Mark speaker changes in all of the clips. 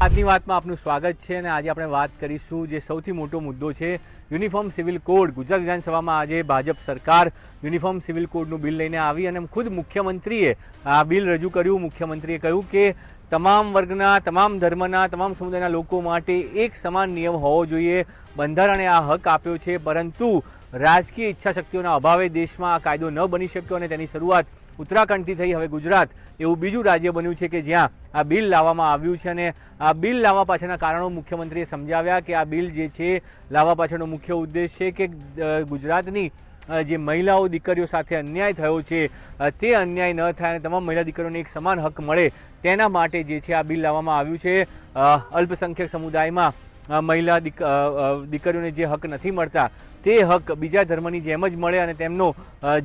Speaker 1: આજની વાતમાં આપનું સ્વાગત છે અને આજે આપણે વાત કરીશું જે સૌથી મોટો મુદ્દો છે યુનિફોર્મ સિવિલ કોડ। ગુજરાત વિધાનસભામાં આજે ભાજપ સરકાર યુનિફોર્મ સિવિલ કોડનું બિલ લઈને આવી અને ખુદ મુખ્યમંત્રીએ આ બિલ રજૂ કર્યું। મુખ્યમંત્રીએ કહ્યું કે તમામ વર્ગના, તમામ ધર્મના, તમામ સમુદાયના લોકો માટે એક સમાન નિયમ હોવો જોઈએ। બંધારણે આ હક આપ્યો છે, પરંતુ રાજકીય ઈચ્છાશક્તિઓના અભાવે દેશમાં આ કાયદો ન બની શક્યો અને તેની શરૂઆત उत्तराखंड थी। हवे गुजरात एवं बीजू राज्य बन्यु छे के ज्यां आ बिल लाववामां आव्युं छे अने आ बिल लाववा पाछळना कारणों मुख्यमंत्रीए समजाव्या के आ बिल जे छे लाववा पाछळनो मुख्य उद्देश्य छे के गुजरातनी जे महिलाओं दीकरीओ साथे अन्याय थयो छे ते अन्याय न थाय अने तमाम महिला दीकरीओने एक समान हक मळे तेना माटे जे छे आ बिल लाववामां आव्युं छे। अल्पसंख्यक समुदायमां महिला दीकरीओने जे हक नहीं मळता ते हक बीजा धर्मनी जेम ज मळे अने तेमनो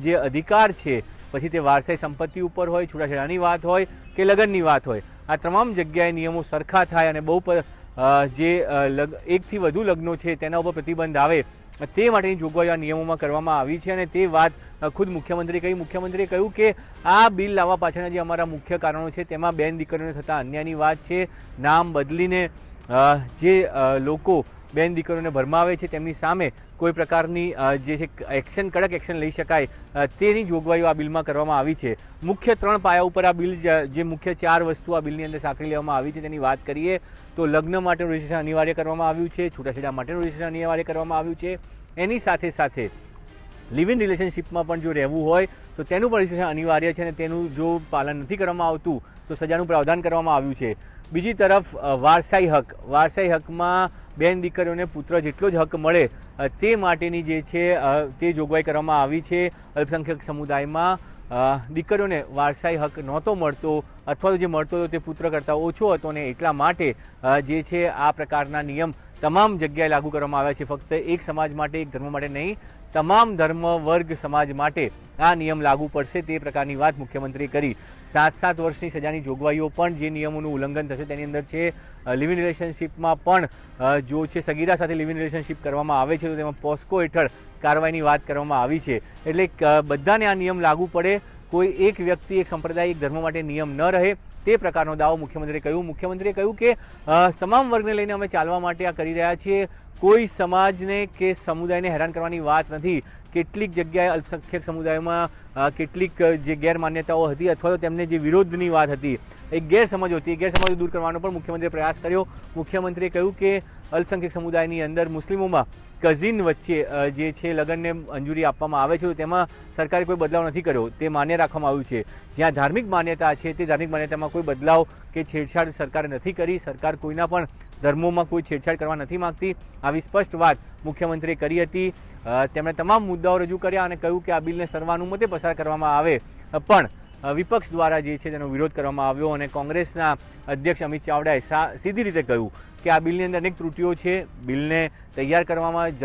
Speaker 1: जे अधिकार छे पछी ते वारसाई संपत्ति उपर होय, छूटाछेडानी वात होय के लगननी वात होय, आ तमाम जग्याए नियमों सरखा थाय अने बहु जे एकथी वधु लग्नो छे तेना उपर प्रतिबंध आवे ते माटेनी जोगवाई आ नियमोमां करवामां आवी छे। अने ते वात खुद मुख्यमंत्रीए कही। मुख्यमंत्रीए कह્યું કે આ બિલ લાવવા પાછળના જે અમારા મુખ્ય કારણો છે તેમાં બેન દીકરીઓને થતા અન્યાયની વાત છે। નામ બદલીને જે લોકો બેન દીકરીઓને ભરમાવે છે તેમની સામે કોઈ પ્રકારની જે છે એક્શન, કડક એક્શન લઈ શકાય તેની જોગવાઈઓ આ બિલમાં કરવામાં આવી છે। મુખ્ય 3 પાયા ઉપર આ બિલ જે મુખ્ય 4 વસ્તુ આ બિલની અંદર સાંકળી લેવામાં આવી છે તેની વાત કરીએ તો લગ્ન માટેનું રજિસ્ટ્રેશન અનિવાર્ય કરવામાં આવ્યું છે, છૂટાછેડા માટેનું રજિસ્ટ્રેશન અનિવાર્ય કરવામાં આવ્યું છે। એની સાથે સાથે लिव इन रिलेशनशीप में जो रहेवू होय तो तेनुं पण रजिस्ट्रेशन अनिवार्य है। तेनुं जो पालन नहीं करवामां आवतुं तो सजानुं प्रावधान करवामां आव्युं छे। बीजी तरफ वारसाई हक में बेन दीकरीओने पुत्र जेटलो ज हक मळे ते माटेनी जे छे ते जोगवाई करवामां आवी छे। अल्पसंख्यक समुदाय में दीकरीओने वारसाई हक नहोतो मळतो अथवा तो जे मळतो तो ते पुत्र करता ओछो हतो ने एटला माटे जे छे आ प्रकारना नियम तमाम जग्याए लागू करवामां आव्या छे। फक्त एक समाज माटे, एक धर्म माटे नहीं, तमाम धर्म वर्ग समाज माटे आ नियम लागू पड़शे ते प्रकारनी वात मुख्यमंत्रीए करी। 7-7 वर्षनी सजानी जोगवाईओ पण जे नियमोनुं उल्लंघन थशे तेनी अंदर छे। लिव इन रिलेशनशीपमां पण जो छे सगीरा साथे लिव इन रिलेशनशीप करवामां आवे छे तो तेमां पोस्को हेठळ कारवाईनी वात करवामां आवी छे। एटले बधाने आ नियम लागू पड़े, कोई एक व्यक्ति, एक संप्रदाय, एक धर्म माटे नियम न रहे ते प्रकारनो दावो मुख्यमंत्रीए कर्यो। मुख्यमंत्रीए कह્યું કે તમામ વર્ગને લઈને અમે ચાલવા માટે આ કરી રહ્યા છીએ। કોઈ સમાજને કે સમુદાયને હેરાન કરવાની વાત નથી। કેટલીક જગ્યાએ અલ્પસંખ્યક સમુદાયોમાં કેટલીક જે ગેરમાન્યતાઓ હતી અથવા તો તેમને જે વિરોધની વાત હતી, એક ગેરસમજ હતી, એ ગેરસમજો દૂર કરવાનો પણ મુખ્યમંત્રીએ પ્રયાસ કર્યો। મુખ્યમંત્રીએ કહ્યું કે અલ્પસંખ્યક સમુદાયની અંદર મુસ્લિમોમાં કઝિન વચ્ચે જે છે લગ્નને મંજૂરી આપવામાં આવે છે તો તેમાં સરકારે કોઈ બદલાવ નથી કર્યો, તે માન્ય રાખવામાં આવ્યું છે। જ્યાં ધાર્મિક માન્યતા છે તે ધાર્મિક માન્યતામાં કોઈ બદલાવ કે છેડછાડ સરકારે નથી કરી। સરકાર કોઈના પણ ધર્મોમાં કોઈ છેડછાડ કરવા નથી માગતી, આવી સ્પષ્ટ વાત મુખ્યમંત્રીએ કરી હતી। તેમણે તમામ મુદ્દાઓ રજૂ કર્યા અને કહ્યું કે આ બિલને સર્વાનુમતે પસાર કરવામાં આવે પણ વિપક્ષ દ્વારા જે છે તેનો વિરોધ કરવામાં આવ્યો અને કોંગ્રેસના અધ્યક્ષ અમિત ચાવડાએ સીધી રીતે કહ્યું કે આ બિલની અંદર અનેક ત્રુટીઓ છે। બિલને તૈયાર કરવામાં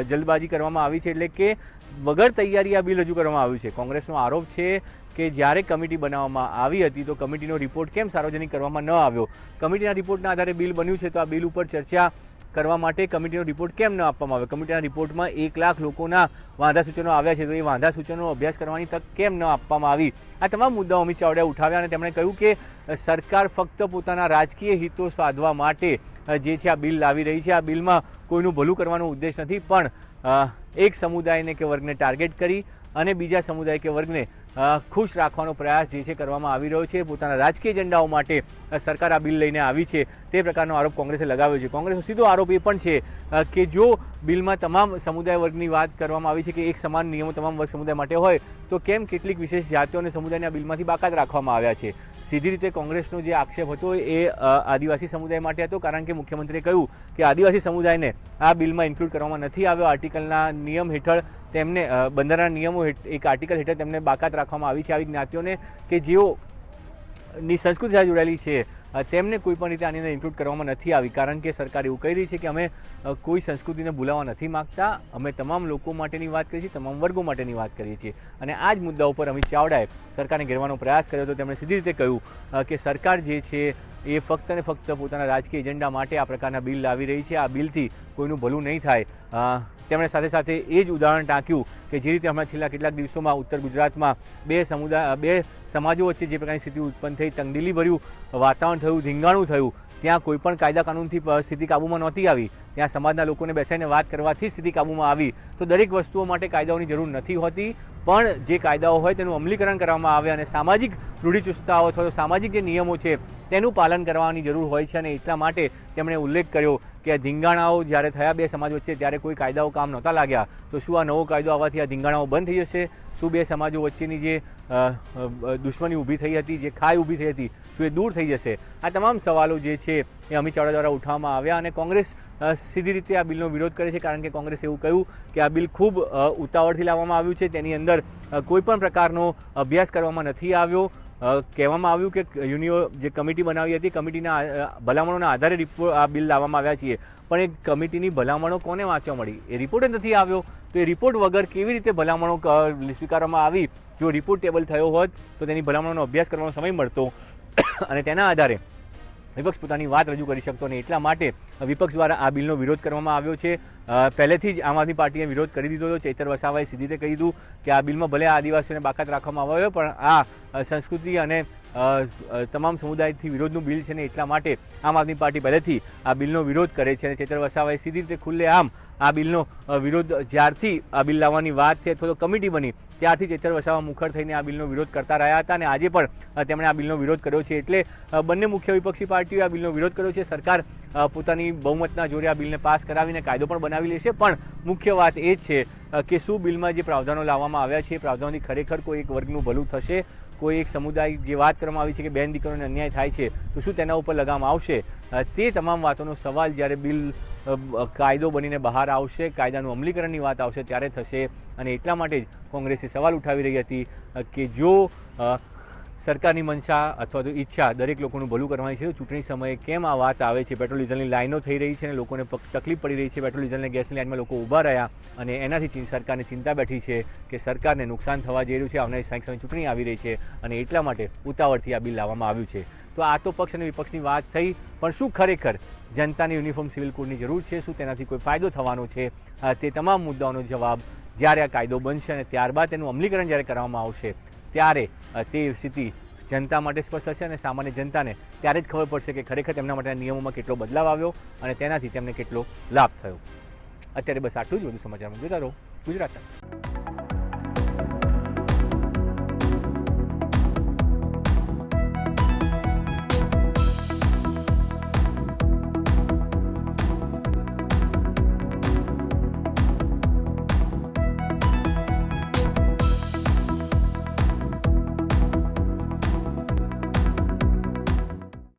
Speaker 1: જલ્દબાજી કરવામાં આવી છે, એટલે કે વગર તૈયારી આ બિલ રજૂ કરવામાં આવ્યું છે। કોંગ્રેસનો આરોપ છે કે જ્યારે કમિટી બનાવવામાં આવી હતી તો કમિટીનો રિપોર્ટ કેમ સાર્વજનિક કરવામાં ન આવ્યો? કમિટીના રિપોર્ટના આધારે બિલ બન્યું છે તો આ બિલ ઉપર ચર્ચા કરવા માટે કમિટીનો રિપોર્ટ કેમ ન આપવામાં આવ્યો? કમિટીના રિપોર્ટમાં 1 લાખ લોકોના વાંધા સૂચનો આવ્યા છે તો એ વાંધા સૂચનોનો અભ્યાસ કરવાની તક કેમ ન આપવામાં આવી? આ તમામ મુદ્દાઓ અમિત ચાવડાએ ઉઠાવ્યા અને તેમણે કહ્યું કે સરકાર ફક્ત પોતાના રાજકીય હિતો સાધવા માટે જે છે આ બિલ લાવી રહી છે। આ બિલમાં કોઈનું ભલું કરવાનો ઉદ્દેશ નથી, પણ એક સમુદાયને કે વર્ગને ટાર્ગેટ કરી અને બીજા સમુદાય કે વર્ગને ખુશ રાખવાનો પ્રયાસ જે છે કરવામાં આવી રહ્યો છે। પોતાના રાજકીય એજન્ડાઓ માટે સરકાર આ બિલ લઈને આવી છે તે પ્રકારનો આરોપ કોંગ્રેસે લગાવ્યો છે। કોંગ્રેસનો સીધો આરોપ એ પણ છે કે જો બિલમાં તમામ સમુદાય વર્ગની વાત કરવામાં આવી છે કે એક સમાન નિયમો તમામ વર્ગ સમુદાય માટે હોય તો કેમ કેટલીક વિશેષ જાતિઓ અને સમુદાયને આ બિલમાંથી બાકાત રાખવામાં આવ્યા છે? સીધી રીતે કોંગ્રેસનો જે આક્ષેપ હતો એ આદિવાસી સમુદાય માટે હતો, કારણ કે મુખ્યમંત્રીએ કહ્યું કે આદિવાસી સમુદાયને આ બિલમાં ઇન્ક્લુડ કરવામાં નથી આવ્યો। આર્ટિકલના નિયમ હેઠળ તેમને બંધારણના નિયમો એક આર્ટિકલ હેઠળ તેમને બાકાત રાખવામાં આવી છે। આવી જ્ઞાતિઓને કે જેઓની સંસ્કૃતિ સાથે જોડાયેલી છે તેમને કોઈ પણ રીતે આની અંદર ઇન્ક્લુડ કરવામાં નથી આવી, કારણ કે સરકાર એવું કહી રહી છે કે અમે કોઈ સંસ્કૃતિને ભૂલાવવા નથી માગતા, અમે તમામ લોકો માટેની વાત કરીએ છીએ, તમામ વર્ગો માટેની વાત કરીએ છીએ। અને આ જ મુદ્દા ઉપર અમિત ચાવડાએ સરકારને ઘેરવાનો પ્રયાસ કર્યો હતો। તેમણે સીધી રીતે કહ્યું કે સરકાર જે છે એ ફક્ત ને ફક્ત પોતાના રાજકીય એજન્ડા માટે આ પ્રકારના બિલ લાવી રહી છે। આ બિલથી કોઈનું ભલું નહીં થાય। તેમણે સાથે સાથે એ જ ઉદાહરણ ટાંક્યું કે જે રીતે હમણાં છેલ્લા કેટલાક દિવસોમાં ઉત્તર ગુજરાતમાં બે સમાજો વચ્ચે જે પ્રકારની સ્થિતિ ઉત્પન્ન થઈ, તંગદિલીભર્યું વાતાવરણ થયું, ધીંગાણું થયું, ત્યાં કોઈ પણ કાયદા કાનૂનથી સ્થિતિ કાબૂમાં નહોતી આવી, ત્યાં સમાજના લોકોને બેસાડીને વાત કરવાથી સ્થિતિ કાબૂમાં આવી। તો દરેક વસ્તુઓ માટે કાયદાઓની જરૂર નથી હોતી, પણ જે કાયદાઓ હોય તેનું અમલીકરણ કરવામાં આવે અને સામાજિક રૂઢિચુસ્તતાઓ અથવા તો સામાજિક જે નિયમો છે તેનું પાલન કરવાની જરૂર હોય છે। અને એટલા માટે તેમણે ઉલ્લેખ કર્યો કે આ ધીંગાણાઓ જ્યારે થયા બે સમાજ વચ્ચે ત્યારે કોઈ કાયદાઓ કામ નહોતા લાગ્યા, તો શું આ નવો કાયદો આવવાથી આ ધીંગાણાઓ બંધ થઈ જશે? શું બે સમાજો વચ્ચેની જે દુશ્મની ઊભી થઈ હતી, જે ખાઈ ઊભી થઈ હતી, શું એ દૂર થઈ જશે? આ તમામ સવાલો જે છે એ અમિત ચાવડા દ્વારા ઉઠાવવામાં આવ્યા અને કોંગ્રેસ સીધી રીતે આ બિલનો વિરોધ કરે છે, કારણ કે કોંગ્રેસે એવું કહ્યું કે આ બિલ ખૂબ ઉતાવળથી લાવવામાં આવ્યું છે, તેની અંદર કોઈ પણ પ્રકારનો અભ્યાસ કરવામાં નથી આવ્યો। કહેવામાં આવ્યું કે જે કમિટી બનાવી હતી, કમિટીના ભલામણોના આધારે આ બિલ લાવવામાં આવ્યા છીએ, પણ એ કમિટીની ભલામણો કોને વાંચવા મળી? એ રિપોર્ટ જ નથી આવ્યો, તો એ રિપોર્ટ વગર કેવી રીતે ભલામણો સ્વીકારવામાં આવી? જો રિપોર્ટ ટેબલ થયો હોત તો તેની ભલામણોનો અભ્યાસ કરવાનો સમય મળતો અને તેના આધારે વિપક્ષ પોતાની વાત રજૂ કરી શકતો નહીં। એટલા માટે વિપક્ષ દ્વારા આ બિલનો વિરોધ કરવામાં આવ્યો છે। પહેલેથી જ આમ આદમી પાર્ટીએ વિરોધ કરી દીધો હતો। ચૈતર વસાવાએ સીધી રીતે કહી દીધું કે આ બિલમાં ભલે આદિવાસીઓને બાકાત રાખવામાં આવ્યો, પણ આ સંસ્કૃતિ અને તમામ સમુદાયથી વિરોધનું બિલ છે ને એટલા માટે આમ આદમી પાર્ટી પહેલેથી આ બિલનો વિરોધ કરે છે। અને ચૈતર વસાવાએ સીધી રીતે ખુલ્લેઆમ આ બિલનો વિરોધ જ્યારથી આ બિલ લાવવાની વાત થઈ અથવા તો કમિટી બની ત્યારથી ચૈતર વસાવા મુખર થઈને આ બિલનો વિરોધ કરતા રહ્યા હતા અને આજે પણ તેમણે આ બિલનો વિરોધ કર્યો છે। એટલે બંને મુખ્ય વિપક્ષી પાર્ટીઓએ આ બિલનો વિરોધ કર્યો છે। સરકાર પોતાની બહુમતના જોરે આ બિલને પાસ કરાવીને કાયદો પણ બનાવી લેશે, પણ મુખ્ય વાત એ જ છે કે શું બિલમાં જે પ્રાવધાનો લાવવામાં આવ્યા છે એ પ્રાવધાનોથી ખરેખર કોઈ એક વર્ગનું ભલું થશે? કોઈ એક સમુદાય જે વાત કરવામાં આવી છે કે બેન દીકરીઓને અન્યાય થાય છે તો શું તેના ઉપર લગામ આવશે? તે તમામ વાતોનો સવાલ જ્યારે બિલ કાયદો બનીને બહાર આવશે, કાયદાનું અમલીકરણની વાત આવશે ત્યારે થશે। અને એટલા માટે જ કોંગ્રેસે સવાલ ઉઠાવી રહી હતી કે જો સરકારની મંશા અથવા તો ઈચ્છા દરેક લોકોનું ભલું કરવાની છે તો ચૂંટણી સમયે કેમ આ વાત આવે છે? પેટ્રોલ ડીઝલની લાઈનો થઈ રહી છે અને લોકોને તકલીફ પડી રહી છે, પેટ્રોલ ડીઝલને ગેસની લાઈનમાં લોકો ઊભા રહ્યા અને એનાથી સરકારને ચિંતા બેઠી છે કે સરકારને નુકસાન થવા જઈ રહ્યું છે, આવનારી સાંઈક ચૂંટણી આવી રહી છે અને એટલા માટે ઉતાવળથી આ બિલ લાવવામાં આવ્યું છે। તો આ તો પક્ષ અને વિપક્ષની વાત થઈ, પણ શું ખરેખર જનતાને યુનિફોર્મ સિવિલ કોડની જરૂર છે? શું તેનાથી કોઈ ફાયદો થવાનો છે? તે તમામ મુદ્દાઓનો જવાબ જ્યારે આ કાયદો બનશે અને ત્યારબાદ તેનું અમલીકરણ જ્યારે કરવામાં આવશે ત્યારે તે સ્થિતિ જનતા માટે સ્પષ્ટ હશે અને સામાન્ય જનતાને ત્યારે જ ખબર પડશે કે ખરેખર તેમના માટેના નિયમોમાં કેટલો બદલાવ આવ્યો અને તેનાથી તેમને કેટલો લાભ થયો। અત્યારે બસ આટલું જ। વધુ સમાચારમાં જોતા રહો ગુજરાત તક।